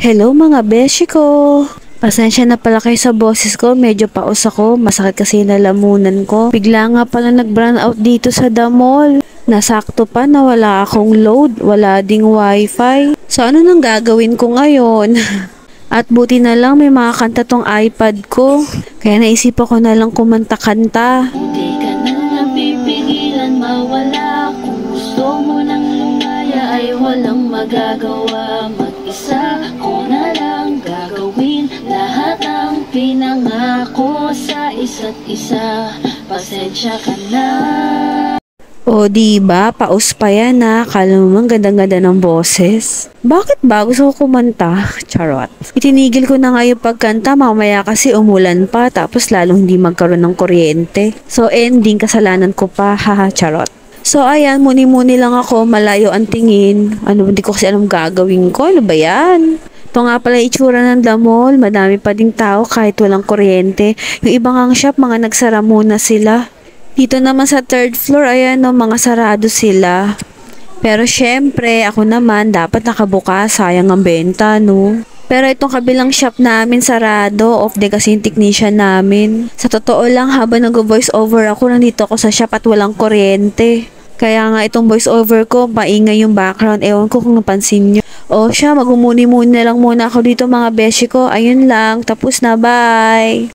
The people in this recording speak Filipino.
Hello mga beshi ko! Pasensya na pala kayo sa boses ko, medyo paus ako, masakit kasi yung lalamunan ko. Bigla nga pala nag-brown out dito sa the mall. Nasakto pa na wala akong load, wala ding wifi. So ano nang gagawin ko ngayon? At buti na lang may mga kanta tong iPad ko. Kaya naisip ko na lang kumanta-kanta. Di ka na napipigilan mawala. Kung gusto mo nang lumaya ay walang magagawa. Mag-isa ko na lang gagawin lahat ng pinangako sa isa't isa. Pasensya ka na. O diba, paus pa yan na. Kala mo man ganda-ganda ng boses. Bakit ba gusto ko kumanta? Charot. Itinigil ko na nga yung pagkanta, mamaya kasi umulan pa, tapos lalong hindi magkaroon ng kuryente. So ending, kasalanan ko pa, haha, charot. So ayan, muni-muni lang ako, malayo ang tingin. Hindi ko kasi alam gagawin ko, ano ba yan? Ito nga pala itsura ng the mall, madami pa ding tao kahit walang kuryente. Yung ibang ang shop, mga nagsara muna sila. Dito naman sa third floor, ayan no, mga sarado sila. Pero syempre, ako naman, dapat nakabukas, sayang ang benta, no? Pero itong kabilang shop namin, sarado, off day kasi yung technician namin. Sa totoo lang, habang nag-voice over ako, nandito ako sa shop at walang kuryente. Kaya nga itong voice over ko, maingay yung background, ewan ko kung napansin nyo. O siya, magmumuni-muni na lang muna ako dito mga beshi ko. Ayun lang, tapos na, bye!